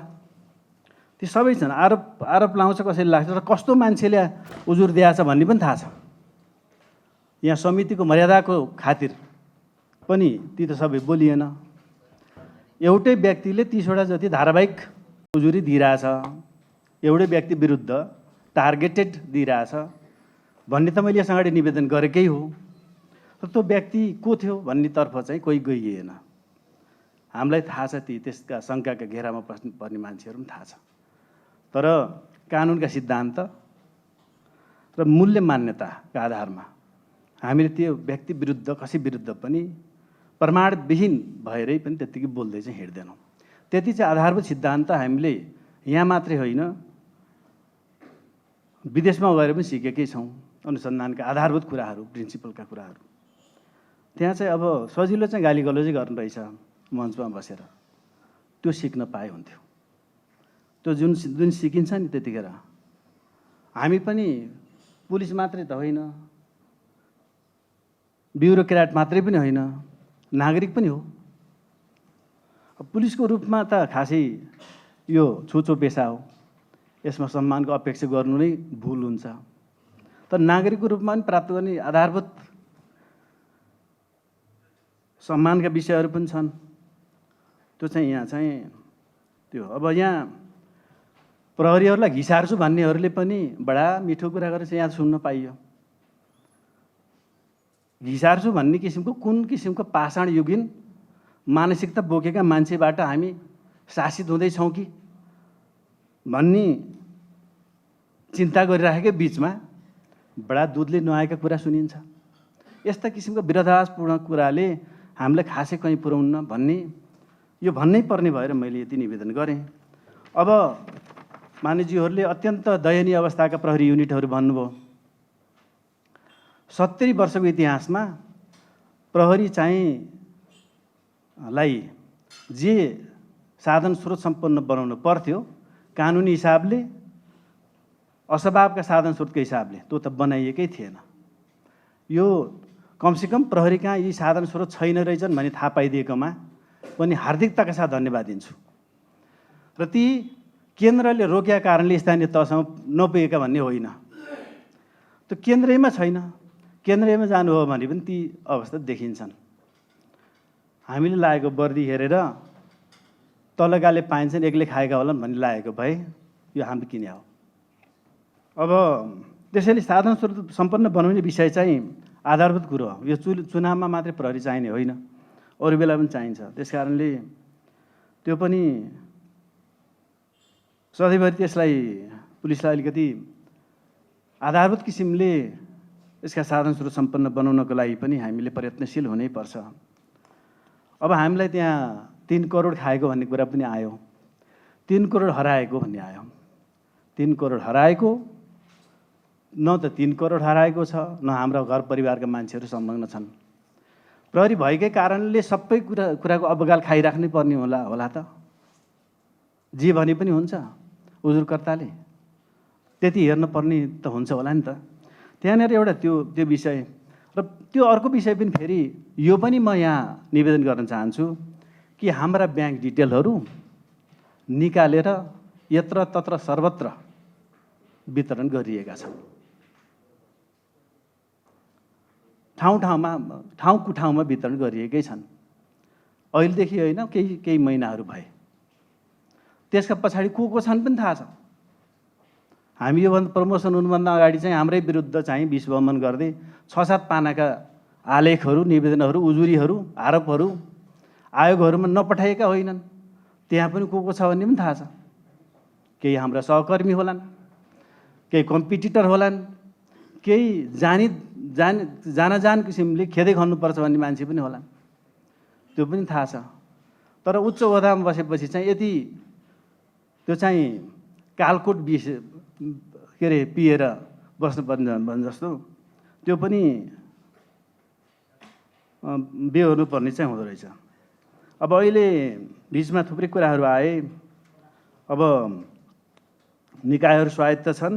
ती सबै छन्। आरोप लाउँछ कसैले लाग्छ, र कस्तो मान्छेले उजुर दिएछ भन्ने पनि थाहा छ। यहाँ समितिको मर्यादाको खातिर पनि ती त सबै बोलिएन। एउटै व्यक्तिले 30वटा जति धारावाहिक उजुरी दिइरहेछ, एउटै व्यक्ति विरुद्ध टार्गेटेड दिइरहेछ भन्ने त मैले यस अगाडि निवेदन गरेकै हो। तर त्यो व्यक्ति को थियो भन्नेतर्फ चाहिँ कोही गइएन। हामीलाई थाहा छ त्यसका शङ्काका घेरामा पर्ने मान्छेहरू पनि थाहा छ। तर कानुनका सिद्धान्त र मूल्य मान्यताका आधारमा हामीले त्यो व्यक्ति विरुद्ध कसै विरुद्ध पनि प्रमाणविहीन भएरै पनि त्यत्तिकै बोल्दै चाहिँ हिँड्दैनौँ। त्यति चाहिँ आधारभूत सिद्धान्त हामीले यहाँ मात्रै होइन विदेशमा गएर पनि सिकेकै छौँ। अनुसन्धानका आधारभूत कुराहरू, प्रिन्सिपलका कुराहरू त्यहाँ चाहिँ अब सजिलो चाहिँ गाली गलौजै गर्नु रहेछ मञ्चमा बसेर, त्यो सिक्न पाए हुन्थ्यो। त्यो जुन सिकिन्छ नि त्यतिखेर हामी पनि पुलिस मात्रै त होइन, ब्युरोक्र्याट मात्रै पनि होइन, नागरिक पनि हो। पुलिसको रूपमा त खासै यो छुचो पेसा हो, यसमा सम्मानको अपेक्षा गर्नु नै भुल हुन्छ। तर नागरिकको रूपमा पनि प्राप्त गर्ने आधारभूत सम्मानका विषयहरू पनि छन्। त्यो चाहिँ यहाँ चाहिँ त्यो अब यहाँ प्रहरीहरूलाई घिसार्छु भन्नेहरूले पनि बडा मिठो कुरा गरेर चाहिँ यहाँ सुन्न पाइयो। घिसार्छु भन्ने किसिमको कुन किसिमको पाषाणयुगीन मानसिकता बोकेका मान्छेबाट हामी शासित हुँदैछौँ कि भन्ने चिन्ता गरिराखेकै बिचमा बडा दुधले नुहाएका कुरा सुनिन्छ। यस्ता किसिमको विरोधाभासपूर्ण कुराले हामीलाई खासै कहीँ पुर्याउन्न भन्ने यो भन्नै पर्ने भएर मैले यति निवेदन गरेँ। अब मान्यज्यूहरूले अत्यन्त दयनीय अवस्थाका प्रहरी युनिटहरू भन्नुभयो। 70 वर्षको इतिहासमा प्रहरी चाहिँ लाई जे साधन स्रोत सम्पन्न बनाउनु पर्थ्यो कानुनी हिसाबले, असभावका साधन स्रोतको हिसाबले त्यो त बनाइएकै थिएन। यो कमसेकम प्रहरी कहाँ यी साधन स्रोत छैन रहेछन् भन्ने थाहा पाइदिएकोमा पनि हार्दिकताका साथ धन्यवाद दिन्छु। र ती केन्द्रले रोकेका कारणले स्थानीय तहसम्म नपुगेका भन्ने होइन। त्यो केन्द्रैमा छैन, केन्द्रैमा जानुभयो भने पनि ती अवस्था देखिन्छन्। हामीले लागेको वर्दी हेरेर तलगाले पाइन्छन् एक्लै खाएका होलान् भन्ने लागेको भए यो हाम्रो किने हो। अब त्यसैले साधन स्रोत सम्पन्न बनाउने विषय चाहिँ आधारभूत कुरो हो। यो चुनावमा मात्रै प्रहरी चाहिने होइन, अरू बेला पनि चाहिन्छ। त्यस कारणले त्यो पनि सधैँभरि त्यसलाई पुलिसलाई अलिकति आधारभूत किसिमले यसका साधन स्रोत सम्पन्न बनाउनको लागि पनि हामीले प्रयत्नशील हुनैपर्छ। अब हामीलाई त्यहाँ 3 करोड खाएको भन्ने कुरा पनि आयो, 3 करोड हराएको भन्ने आयो। 3 करोड हराएको, न त 3 करोड हराएको छ, न हाम्रा घर परिवारका मान्छेहरू संलग्न छन्। प्रहरी भएकै कारणले सबै कुराको अबगाल खाइराख्नै पर्ने होला त। जे भने पनि हुन्छ उजुरकर्ताले, त्यति हेर्नुपर्ने त हुन्छ होला नि त। त्यहाँनिर एउटा त्यो विषय र त्यो अर्को विषय पनि फेरि यो पनि म यहाँ निवेदन गर्न चाहन्छु कि हाम्रा ब्याङ्क डिटेलहरू निकालेर यत्र तत्र सर्वत्र वितरण गरिएका छन्। ठाउँमा वितरण गरिएकै छन्। अहिलेदेखि होइन, केही महिनाहरू भए। त्यसका पछाडि को छन् पनि थाहा छ। हामी योभन्दा प्रमोसन हुनुभन्दा अगाडि चाहिँ हाम्रै विरुद्ध चाहिँ विश्वभ्रमण गर्दै 6-7 पानाका आलेखहरू, निवेदनहरू, उजुरीहरू, आरोपहरू आयोगहरूमा नपठाएका होइनन्। त्यहाँ पनि को छ भन्ने पनि थाहा छ। केही हाम्रा सहकर्मी होलान्, केही कम्पिटिटर होलान्, केही जान किसिमले खेदै खन्नुपर्छ भन्ने मान्छे पनि होलान्। त्यो पनि थाहा छ। तर उच्च ओहदामा बसेपछि चाहिँ यति त्यो चाहिँ कालकोट पिएर बस्नुपर्ने भने जस्तो त्यो पनि बेहोर्नुपर्ने चाहिँ हुँदो रहेछ। अब अहिले बिचमा थुप्रै कुराहरू आए। अब निकायहरू स्वायत्त छन्,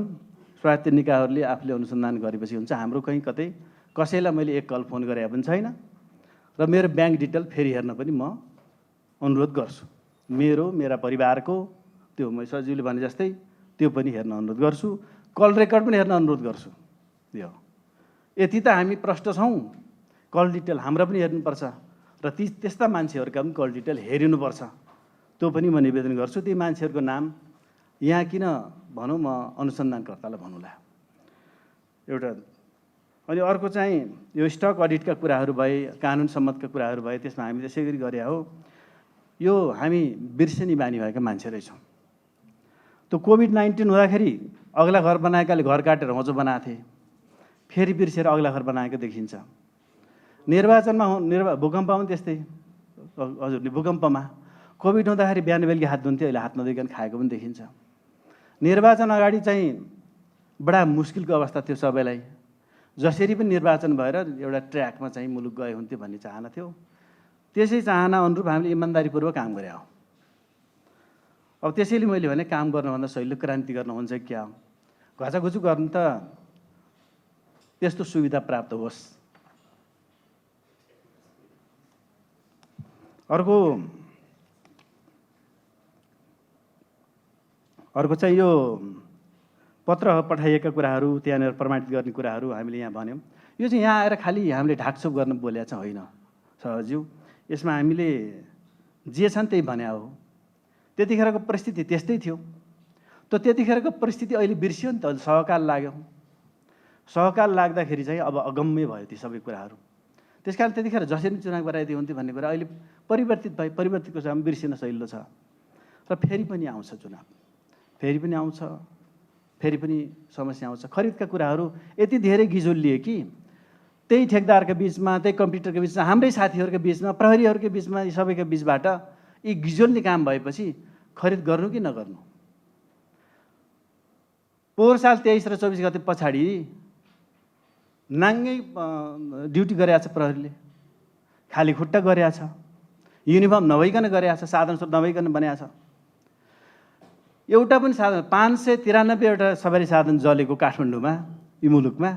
स्वायत्त निकायहरूले आफूले अनुसन्धान गरेपछि हुन्छ। हाम्रो कहीँ कतै कसैलाई मैले एक कल फोन गरे पनि छैन। र मेरो ब्याङ्क डिटेल फेरि हेर्न पनि म अनुरोध गर्छु। मेरा परिवारको त्यो म सजिलोले भने जस्तै त्यो पनि हेर्न अनुरोध गर्छु। कल रेकर्ड पनि हेर्न अनुरोध गर्छु। यो यति त हामी प्रष्ट छौँ। कल डिटेल हाम्रो पनि हेर्नुपर्छ र त्यस्ता मान्छेहरूका पनि कल डिटेल हेरिनुपर्छ। त्यो पनि म निवेदन गर्छु। ती मान्छेहरूको नाम यहाँ किन भनौँ, म अनुसन्धानकर्तालाई भनौँला। एउटा अनि अर्को चाहिँ यो स्टक अडिटका कुराहरू भए, कानुन सम्मतका कुराहरू भए, त्यसमा हामी त्यसै गरी गरे हो। यो हामी बिर्सनी बानी भएका मान्छे रहेछौँ। त्यो कोभिड-19 हुँदाखेरि अग्ला घर बनाएकाले घर काटेर होचो बनाएको थिए, फेरि बिर्सेर अग्ला घर बनाएको देखिन्छ। निर्वाचनमा भूकम्पमा पनि त्यस्तै। हजुरले भूकम्पमा कोभिड हुँदाखेरि बिहान बेलुकी हात धुन्थ्यो, अहिले हात नधुइकन खाएको पनि देखिन्छ। निर्वाचन अगाडि चाहिँ बडा मुस्किलको अवस्था थियो सबैलाई। जसरी पनि निर्वाचन भएर एउटा ट्र्याकमा चाहिँ मुलुक गए हुन्थ्यो भन्ने चाहना थियो। त्यसै चाहना अनुरूप हामीले इमान्दारीपूर्वक काम गरे हो। अब त्यसैले मैले भने काम गर्नुभन्दा सहिलो क्रान्ति गर्न हुन्छ क्या, घचाघुचु गर्नु त त्यस्तो सुविधा प्राप्त होस्। अर्को चाहिँ यो पत्र पठाइएका कुराहरू, त्यहाँनिर प्रमाणित गर्ने कुराहरू हामीले यहाँ भन्यौँ। यो चाहिँ यहाँ आएर खालि हामीले ढाकछोप गर्न बोलेको चाहिँ होइन सहज्यू। यसमा हामीले जे छन् त्यही भन्या हो। त्यतिखेरको परिस्थिति त्यस्तै थियो। त्यतिखेरको परिस्थिति अहिले बिर्सियो नि त, सहकाल लाग्यो। सहकाल लाग्दाखेरि चाहिँ अब अगम्य भयो ती सबै कुराहरू। त्यस कारण त्यतिखेर जसरी चुनाव गराइदिए हुन्थ्यो भन्ने कुरा अहिले परिवर्तित भयो। परिवर्तितको चाहिँ बिर्सिन सहिलो छ। र फेरि पनि आउँछ चुनाव, फेरि पनि आउँछ, फेरि पनि समस्या आउँछ। खरिदका कुराहरू यति धेरै गिजोलिए कि त्यही ठेकदारका बिचमा, त्यही कम्प्युटरको बिचमा, हाम्रै साथीहरूका बिचमा, प्रहरीहरूका बिचमा, यी सबैका बिचबाट यी गिजोल्ने काम भएपछि खरिद गर्नु कि नगर्नु। पोहोर साल 23 र 24 गते पछाडि नाङ्गै ड्युटी गरेको छ प्रहरीले। खाली खुट्टा गरेका छ, युनिफर्म नभइकन गरेका छ, साधन स्रोत नभइकन बनाएको छ। एउटा पनि साधन 593वटा सवारी साधन जलेको काठमाडौँमा, यो मुलुकमा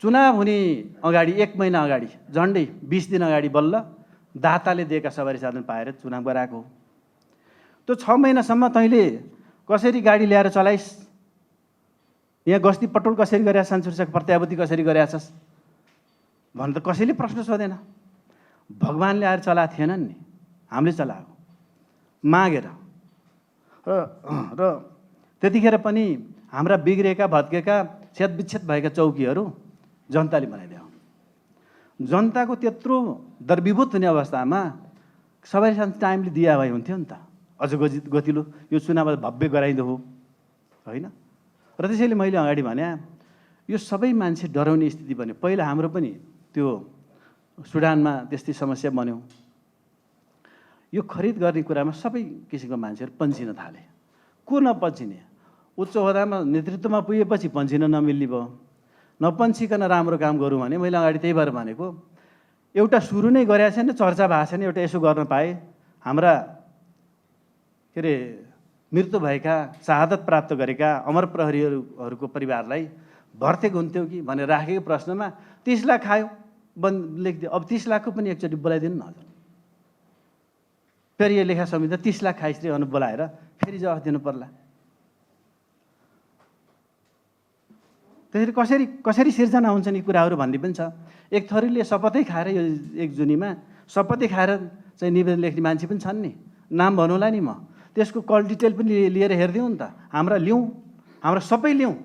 चुनाव हुने अगाडि 1 महिना अगाडि, झन्डै 20 दिन अगाडि बल्ल दाताले दिएका सवारी साधन पाएर चुनाव गराएको। त्यो 6 महिनासम्म तैँले कसरी गाडी ल्याएर चलाइस्, यहाँ गस्ती पटोल कसरी गरेका, शान्ति सुरक्षाको प्रत्याभूति कसरी गरेका छस् भनेर त कसैले प्रश्न सोधेन। भगवान्ले आएर चलाएको थिएनन् नि, हामीले चलाएको मागेर। र त्यतिखेर पनि हाम्रा बिग्रेका भत्केका छेदविच्छेद भएका चौकीहरू जनताले बनाइदियो। जनताको त्यत्रो दर्वीभूत हुने अवस्थामा सवारी साधन टाइमले दिए भए हुन्थ्यो नि त, अझ गतिलो यो चुनाव भव्य गराइदो हो होइन। र त्यसैले मैले अगाडि भने यो सबै मान्छे डराउने स्थिति बन्यो। पहिला हाम्रो पनि त्यो सुडानमा त्यस्तै समस्या बन्यो। यो खरिद गर्ने कुरामा सबै किसिमको मान्छेहरू पन्चिन थाले। को नपन्चिने? उच्च होदामा नेतृत्वमा पुगेपछि पन्चिन नमिल्ने भयो। नपन्चिकन राम्रो काम गरौँ भने मैले अगाडि त्यही भएर भनेको, एउटा सुरु नै गरेको छैन, चर्चा भएको छैन, एउटा यसो गर्न पाए हाम्रा के अरे मृत्यु भएका, शहादत प्राप्त गरेका अमर प्रहरीहरूको परिवारलाई भर्ते हुन्थ्यो कि भनेर राखेको प्रश्नमा 30 लाख खायो बन्द लेखिदियो। अब 30 लाखको पनि एकचोटि बोलाइदिनु न हजुर। फेरि यो लेखा संविधा 30 लाख खाइसरी अनु बोलाएर फेरि जवाफ दिनु पर्ला। त्यसरी कसरी सिर्जना हुन्छन् यी कुराहरू भन्ने पनि छ। एक थरीले शपथै खाएर यो 1 जुनीमा शपथै खाएर चाहिँ निवेदन लेख्ने मान्छे पनि छन् नि, नाम भन्नुला नि म। त्यसको कल डिटेल पनि लिएर हेरिदिउँ नि त। हाम्रा सबै लिउँ।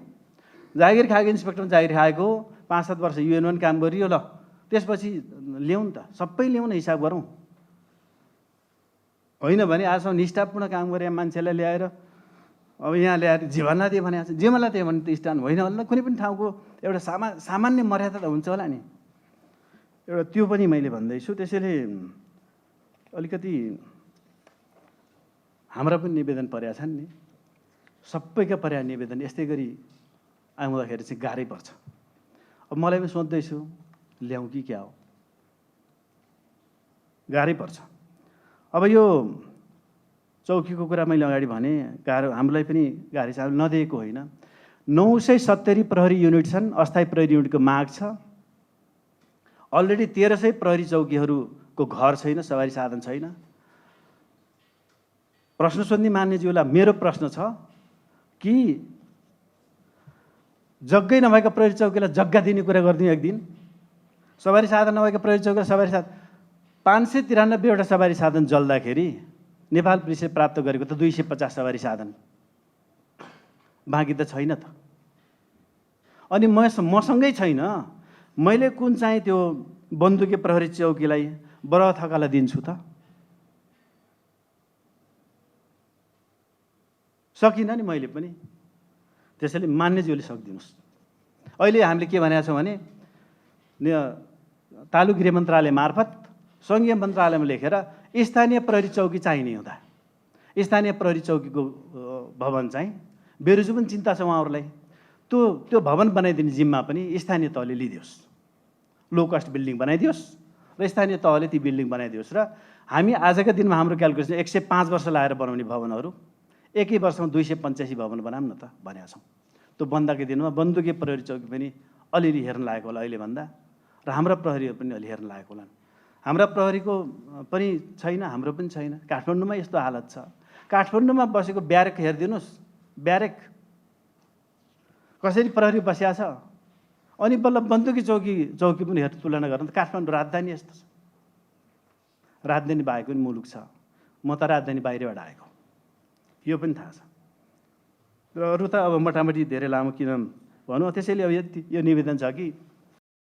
जागिर खाएको इन्सपेक्टर जागिर खाएको 5-7 वर्ष UN काम गरियो ल, त्यसपछि ल्याउँ नि त, सबै ल्याउँ न, हिसाब गरौँ। होइन भने आजसम्म निष्ठापूर्ण काम गरे मान्छेलाई ल्याएर अब यहाँ ल्याएर जीवनलाई दिए भने जीवनलाई दियो भने त स्ट्यान्ड होइन होला। कुनै पनि ठाउँको एउटा सामान्य मर्यादा त हुन्छ होला नि, एउटा त्यो पनि मैले भन्दैछु। त्यसैले अलिकति हाम्रा पनि निवेदन परेका छन् नि, सबैका परेका निवेदन यस्तै गरी आउँदाखेरि चाहिँ गाह्रै पर्छ। अब मलाई पनि सोध्दैछु ल्याउँ कि क्या हो, गाह्रै पर्छ। अब यो चौकीको कुरा मैले अगाडि भने, गाह्रो हामीलाई पनि गाह्रै छ, नदिएको होइन। 970 प्रहरी युनिट छन्, अस्थायी प्रहरी युनिटको माग छ। अलरेडी 1300 प्रहरी चौकीहरूको घर छैन, सवारी साधन छैन। प्रश्न सोध्ने मान्यज्यूलाई मेरो प्रश्न छ कि जग्गै नभएका प्रहरी चौकीलाई जग्गा दिने कुरा गरिदिउँ एक दिन। सवारी साधन नभएका प्रहरी चौकीलाई सवारी साधन 593वटा सवारी साधन जल्दाखेरि नेपाल पुलिसले प्राप्त गरेको त 250 सवारी साधन, बाँकी त छैन त। अनि मसँगै छैन, मैले कुन चाहिँ त्यो बन्दुके प्रहरी चौकीलाई बरथकालाई दिन्छु त? सकिनँ नि मैले पनि। त्यसैले मान्यज्यूले सकिदिनुहोस्। अहिले हामीले के भनेका छौँ भने तालुक गृह मन्त्रालय मार्फत सङ्घीय मन्त्रालयमा लेखेर स्थानीय प्रहरी चौकी चाहिने हुँदा स्थानीय प्रहरी चौकीको भवन चाहिँ बेरुजु पनि चिन्ता छ उहाँहरूलाई। त्यो भवन बनाइदिने जिम्मा पनि स्थानीय तहले लिइदियोस्, लो कस्ट बिल्डिङ बनाइदियोस् र स्थानीय तहले ती बिल्डिङ बनाइदियोस्। र हामी आजका दिनमा हाम्रो क्यालकुलेसन 105 वर्ष लगाएर बनाउने भवनहरू 1 वर्षमा 285 भवन बनाऊँ न त भनेका छौँ। त्यो बन्दाको दिनमा बन्दुके प्रहरी चौकी पनि अलिअलि हेर्न लागेको होला अहिले भन्दा, र हाम्रा प्रहरीहरू पनि अलि हेर्न लागेको होला। हाम्रा प्रहरीको पनि छैन, हाम्रो पनि छैन। काठमाडौँमा यस्तो हालत छ। काठमाडौँमा बसेको ब्यारेक हेरिदिनुहोस्, ब्यारेक कसरी प्रहरी बसिया छ। अनि बल्ल बन्दुकी चौकी पनि तुलना गर्नु त काठमाडौँ राजधानी यस्तो छ। राजधानी बाहेक पनि मुलुक छ, म त राजधानी बाहिरबाट आएको, यो पनि थाहा छ। र अरू त अब मोटामोटी धेरै लामो किन भनौँ। त्यसैले अब यो निवेदन छ कि